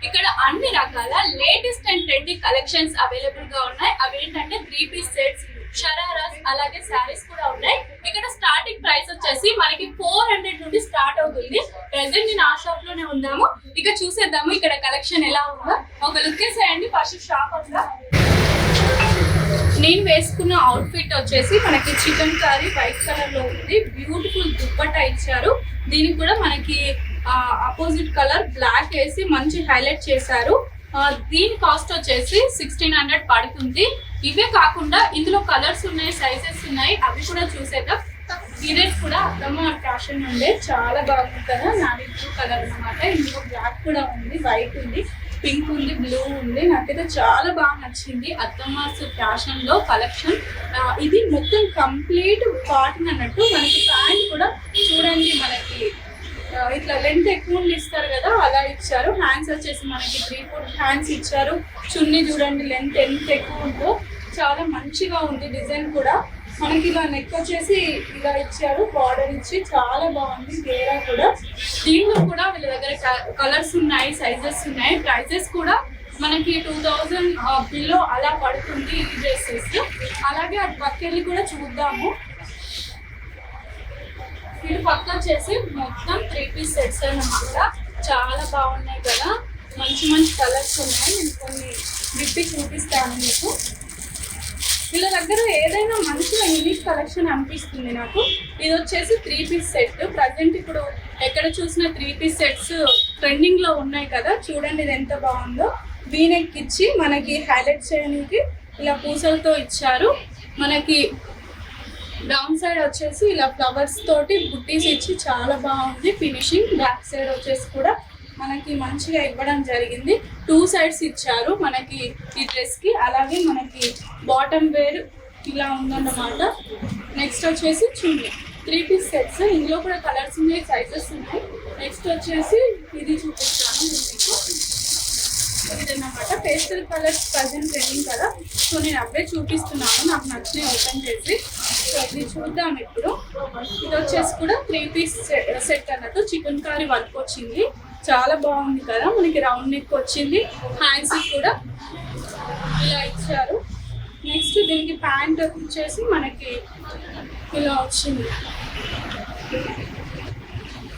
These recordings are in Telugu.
ఇక్కడ అన్ని రకాల latest and trending collections available గా ఉన్నాయి. అవి ఏంటంటే 3 పీస్ సెట్స్, షరారాస్, అలాగే శారీస్ కూడా ఉన్నాయి. ఇక్కడ స్టార్టింగ్ ప్రైస్ వచ్చేసి మనకి 400 నుండి స్టార్ట్ అవుతుంది. ప్రెసెంట్ నేను ఆ షాప్ లోనే ఉందాము. ఇక చూసేద్దాము ఇక్కడ కలెక్షన్ ఎలా ఉందో. ఒక లుక్ వేసేయండి ఫస్ట్ షాప్ అంతా. నేను వేసుకున్న అవుట్ఫిట్ వచ్చేసి మనకి చికెన్ కర్రీ వైట్ కలర్ లో ఉంది. బ్యూటిఫుల్ దుప్పట్టా ఇచ్చారు. దీనికి కూడా మనకి అపోజిట్ కలర్ బ్లాక్ వేసి మంచి హైలైట్ చేశారు. దీని కాస్ట్ వచ్చేసి 1600 పడుతుంది. ఇవే కాకుండా ఇందులో కలర్స్ ఉన్నాయి, సైజెస్ ఉన్నాయి, అవి కూడా చూసేద్దాం. ఇదేస్ కూడా అత్తమ్మ ఫ్యాషన్ ఉండే చాలా బాగుంది కదా. నాది బ్లూ కలర్ అనమాట. ఇందులో బ్లాక్ కూడా ఉంది, వైట్ ఉంది, పింక్ ఉంది, బ్లూ ఉంది. నాకైతే చాలా బాగా నచ్చింది అత్తమ్మాస్ ఫ్యాషన్ లో కలెక్షన్. ఇది మొత్తం కంప్లీట్ కాటన్ అన్నట్టు. మనకి ప్యాంట్ కూడా చూడండి, మనకి ఇట్లా లెంత్ ఎక్కువ ఇస్తారు కదా, అలా ఇచ్చారు. హ్యాండ్స్ వచ్చేసి మనకి 3-4 హ్యాండ్స్ ఇచ్చారు. చున్నీ చూడండి లెంత్ ఎంత ఎక్కువ ఉందో, చాలా మంచిగా ఉంది. డిజైన్ కూడా మనకి ఇలా నెక్ వచ్చేసి ఇలా ఇచ్చారు, బార్డర్ ఇచ్చి చాలా బాగుంది. వేరే కూడా దీంట్లో కూడా వీళ్ళ దగ్గర కలర్స్ ఉన్నాయి, సైజెస్ ఉన్నాయి. ప్రైసెస్ కూడా మనకి 2000 బిలో అలా పడుతుంది ఈ డ్రెస్సెస్. అలాగే అటు పక్కెళ్ళి కూడా చూద్దాము. ఇటు పక్క వచ్చేసి మొత్తం 3 పీస్ సెట్స్ అన్నమాట. చాలా బాగున్నాయి కదా, మంచి మంచి కలర్స్ ఉన్నాయి. నేను కొన్ని విప్పి చూపిస్తాను మీకు. వీళ్ళ దగ్గర ఏదైనా మంచిగా యూనిక్ కలెక్షన్ అనిపిస్తుంది నాకు. ఇది వచ్చేసి 3 పీస్ సెట్. ప్రజెంట్ ఇప్పుడు ఎక్కడ చూసిన 3 పీస్ సెట్స్ ట్రెండింగ్ లో ఉన్నాయి కదా. చూడండి ఇది ఎంత బాగుందో. వీనెక్ ఇచ్చి మనకి హైలైట్ చేయడానికి ఇలా పూసలతో ఇచ్చారు. మనకి డౌన్ సైడ్ వచ్చేసి ఇలా ఫ్లవర్స్ తోటి బుట్టీస్ ఇచ్చి చాలా బాగుంది ఫినిషింగ్. బ్యాక్ సైడ్ వచ్చేసి కూడా మనకి మంచిగా ఇవ్వడం జరిగింది. 2 సైడ్స్ ఇచ్చారు మనకి ఈ డ్రెస్ కి. అలాగే మనకి బాటమ్ వేర్ ఇలా ఉందన్నమాట. నెక్స్ట్ వచ్చేసి చున్నీ. 3 పీస్ సెట్స్. ఇందులో కూడా కలర్స్ ఉన్నాయి, సైజెస్ ఉన్నాయి. నెక్స్ట్ వచ్చేసి ఇది చూపిస్తాను మీకు. ఇదన్నమాట పేస్టల్ కలర్స్ ప్రజెంట్ ట్రెండింగ్ కదా, సో నేను అవే చూపిస్తున్నాను. నాకు నచ్చినవి ఓపెన్ చేసి సో ఇది చూద్దాం ఇప్పుడు. ఇది వచ్చేసి కూడా 3 పీస్ సెట్ అన్నట్టు. చికెన్ కర్రీ వర్క్ వచ్చింది, చాలా బాగుంది కదా. మనకి రౌండ్ నెక్ వచ్చింది, హ్యాండ్స్ కూడా ఇలా ఇచ్చారు. నెక్స్ట్ దీనికి ప్యాంట్ వచ్చేసి మనకి ఇలా వచ్చింది,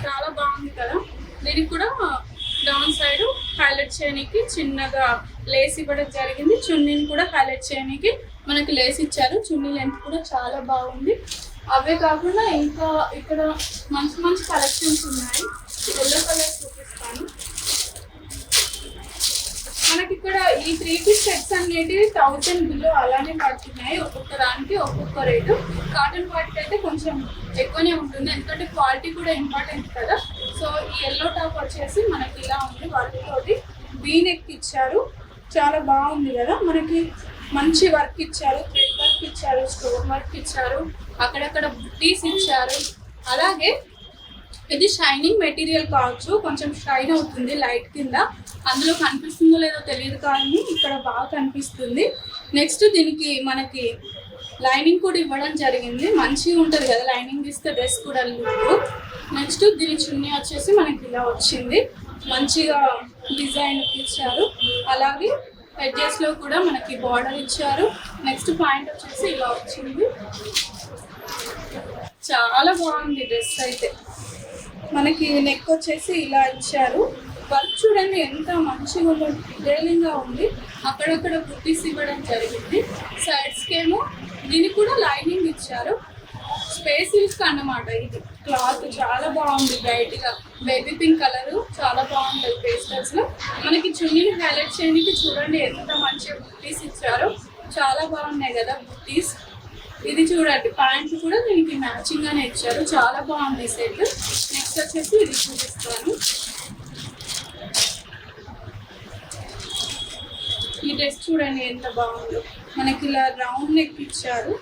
చాలా బాగుంది కదా. దీనికి కూడా డౌన్ సైడ్ హైలైట్ చేయడానికి చిన్నగా లేస్ ఇవ్వడం జరిగింది. చున్నీని కూడా హైలైట్ చేయడానికి మనకి లేస్ ఇచ్చారు. చున్నీ లెంత్ కూడా చాలా బాగుంది. అవే కాకుండా ఇంకా ఇక్కడ మంచి మంచి కలెక్షన్స్ ఉన్నాయి. ఎల్లో కలర్ చూపిస్తాను. మనకి ఇక్కడ ఈ 3 పీస్ సెట్స్ అనేటివి 1000 బిలో అలానే పడుతున్నాయి. ఒక్కొక్క దానికి ఒక్కొక్క రేటు. కాటన్ వాటికి అయితే కొంచెం ఎక్కువనే ఉంటుంది, ఎందుకంటే క్వాలిటీ కూడా ఇంపార్టెంట్ కదా. సో ఈ ఎల్లో టాప్ వచ్చేసి మనకి ఇలా ఉంది, వర్క్ తోటి వీ నెక్ ఇచ్చారు. చాలా బాగుంది కదా. మనకి మంచి వర్క్ ఇచ్చారు, థ్రెడ్ వర్క్ ఇచ్చారు, స్టోన్ వర్క్ ఇచ్చారు, అక్కడక్కడ బుట్టీస్ ఇచ్చారు. అలాగే ఇది షైనింగ్ మెటీరియల్ కావచ్చు, కొంచెం షైన్ అవుతుంది లైట్ కింద. అందులో కనిపిస్తుందో లేదో తెలియదు కానీ ఇక్కడ బాగా కనిపిస్తుంది. నెక్స్ట్ దీనికి మనకి లైనింగ్ కూడా ఇవ్వడం జరిగింది. మంచిగా ఉంటుంది కదా లైనింగ్ ఇస్తే డ్రెస్ కూడా లుక్. నెక్స్ట్ దీని చున్నీ వచ్చేసి మనకి ఇలా వచ్చింది, మంచిగా డిజైన్ ఇచ్చారు. అలాగే ఎడ్జెస్ లో కూడా మనకి బార్డర్ ఇచ్చారు. నెక్స్ట్ పాయింట్ వచ్చేసి ఇలా వచ్చింది, చాలా బాగుంది డ్రెస్ అయితే. మనకి నెక్ వచ్చేసి ఇలా ఇచ్చారు. వర్క్ చూడండి ఎంత మంచిగా ఉందో, డీటెయిలింగ్ గా ఉంది. అక్కడక్కడ బుట్టీస్ ఇవ్వడం జరిగింది. సైడ్స్కి ఏమో దీనికి కూడా లైనింగ్ ఇచ్చారు. స్పేస్ సిల్క్ అన్నమాట. ఇది క్లాత్ చాలా బాగుంది, బ్రైట్ గా బేబీ పింక్ కలర్, చాలా బాగుంటుంది పేస్టల్స్ లో. మనకి చున్నీని హైలైట్ చేయడానికి చూడండి ఎంత మంచిగా బుట్టీస్ ఇచ్చారో, చాలా బాగున్నాయి కదా బుట్టీస్. ఇది చూడండి ప్యాంట్ కూడా దీనికి మ్యాచింగ్ గానే ఇచ్చారు, చాలా బాగుంది సెట్. నెక్స్ట్ వచ్చేసి ఇది చూపిస్తాను. ఈ డ్రెస్ చూడండి ఎంత బాగుందో. మనకి ఇలా రౌండ్ నెక్ ఇచ్చారు,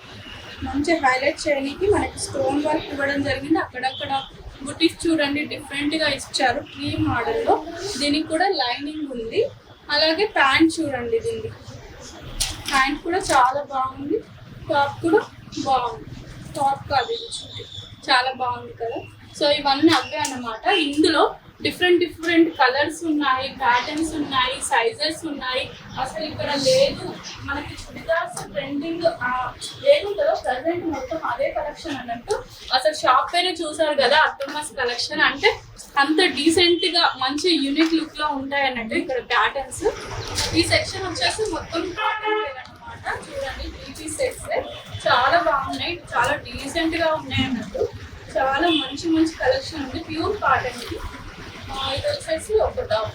మంచి హైలైట్ చేయడానికి మనకి స్టోన్ వర్క్ ఇవ్వడం జరిగింది. అక్కడక్కడ బుటీస్ చూడండి డిఫరెంట్ గా ఇచ్చారు, క్రీమ్ మోడల్లో. దీనికి కూడా లైనింగ్ ఉంది. అలాగే ప్యాంట్ చూడండి, దీనికి ప్యాంట్ కూడా చాలా బాగుంది. టాప్ కూడా బాగుంది, టాప్ కాదు ఇది చూడండి, చాలా బాగుంది కదా. సో ఇవన్నీ అవే అన్నమాట. ఇందులో డిఫరెంట్ కలర్స్ ఉన్నాయి, ప్యాటర్న్స్ ఉన్నాయి, సైజెస్ ఉన్నాయి. అసలు ఇక్కడ లేదు మనకి చుడిదార్స్ ట్రెండింగ్ ఏముంటుందో ప్రజెంట్ మొత్తం అదే కలెక్షన్ అన్నట్టు. అసలు షాప్ పేరే చూసారు కదా, అత్తమ్మస్ కలెక్షన్ అంటే అంత డీసెంట్ గా మంచి యూనిక్ లుక్ లో ఉంటాయి అన్నట్టు ఇక్కడ ప్యాటర్న్స్. ఈ సెక్షన్ వచ్చేసి మొత్తం అన్నమాట. చూడండి 3 పీస్ సెట్స్ చాలా బాగున్నాయి, చాలా డీసెంట్ గా ఉన్నాయి అన్నట్టు. చాలా మంచి కలెక్షన్ ఉంది, ప్యూర్ కాటన్. ఇది వచ్చేసి ఒక టాప్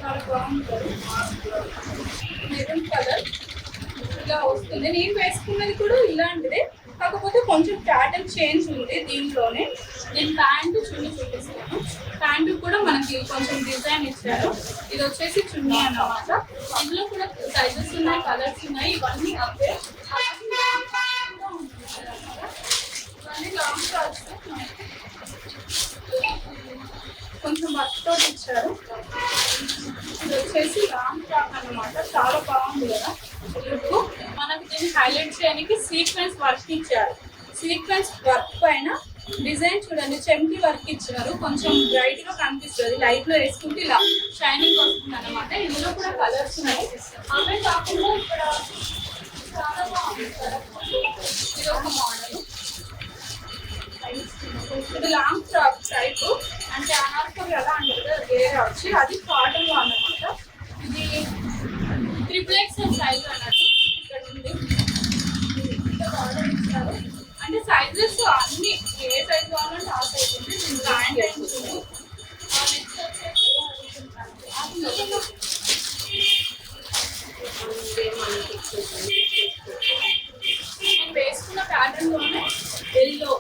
చాలా బాగుంటుంది, మెరూన్ కలర్ ఇలా వస్తుంది. నేను వేసుకున్నది కూడా ఇలాంటిదే, కాకపోతే కొంచెం ప్యాటర్న్ చేంజ్ ఉంది దీంట్లోనే. నేను ప్యాంటు చున్నీ చూపిస్తాను. ప్యాంటు కూడా మనకి కొంచెం డిజైన్ ఇచ్చారు. ఇది వచ్చేసి చున్నీ అన్నమాట. ఇందులో కూడా సైజెస్ ఉన్నాయి, కలర్స్ ఉన్నాయి, ఇవన్నీ అవే. ఇవన్నీ లాంగ్ ఫ్రాక్స్ కొంచెం వర్క్తో ఇచ్చారు. ఇది వచ్చేసి లాంగ్ ఫ్రాక్ అన్నమాట, చాలా బాగుంది కదా లుక్. మనకి దీన్ని హైలైట్ చేయడానికి సీక్వెన్స్ వర్క్ ఇచ్చారు. సీక్వెన్స్ వర్క్ పైన డిజైన్ చూడండి, చెంకి వర్క్ ఇచ్చారు. కొంచెం బ్రైట్ గా కనిపిస్తుంది, లైట్ లో వేసుకుంటే ఇలా షైనింగ్ వస్తుంది అన్నమాట. ఇందులో కూడా కలర్స్ ఉన్నాయి. అవే కాకుండా ఇక్కడ చాలా బాగుంది. ఇది ఒక మోడల్, ఇది లాంగ్ ఫ్రాక్ టైప్, అంటే అనార్కలి ఎలా అంటే వేరే వచ్చి అది కాటన్ లో అన్నమాట. ఇది 3XL సైజ్ అన్నట్టు ఇక్కడ ఉంది. ఆర్డర్ ఇచ్చారు అంటే సైజెస్ అన్ని ఏ సైజ్ కావాలంటే ఆ సైజ్ ఉంది. దీనికి హ్యాండ్ లైన్స్ ఉంది. నెక్స్ట్ వచ్చేసి నేను వేసుకున్న ప్యాటర్న్ లోనే ఎల్లో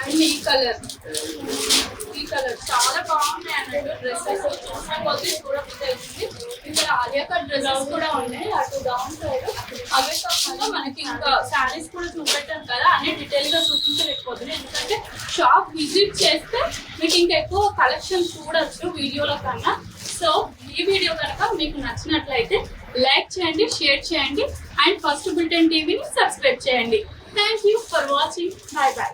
అండ్ ఈ కలర్ చాలా బాగున్నాయి అన్నట్టు. డ్రెస్సెస్ చూసిన కొద్ది చూడకపోతే ఇక్కడ ఆలియా కట్ డ్రెస్సెస్ కూడా ఉన్నాయి అటు డౌన్ సైడ్. అవే కాకుండా మనకి ఇంకా శారీస్ కూడా చూపెట్టాను కదా, అన్ని డీటెయిల్ గా చూపించలేకపోతున్నాయి. ఎందుకంటే షాప్ విజిట్ చేస్తే మీకు ఇంకా ఎక్కువ కలెక్షన్ చూడొచ్చు వీడియోలో కన్నా. సో ఈ వీడియో కనుక మీకు నచ్చినట్లయితే లైక్ చేయండి, షేర్ చేయండి అండ్ ఫస్ట్ బులెటిన్ టీవీని సబ్స్క్రైబ్ చేయండి. Thank you for watching. Bye bye.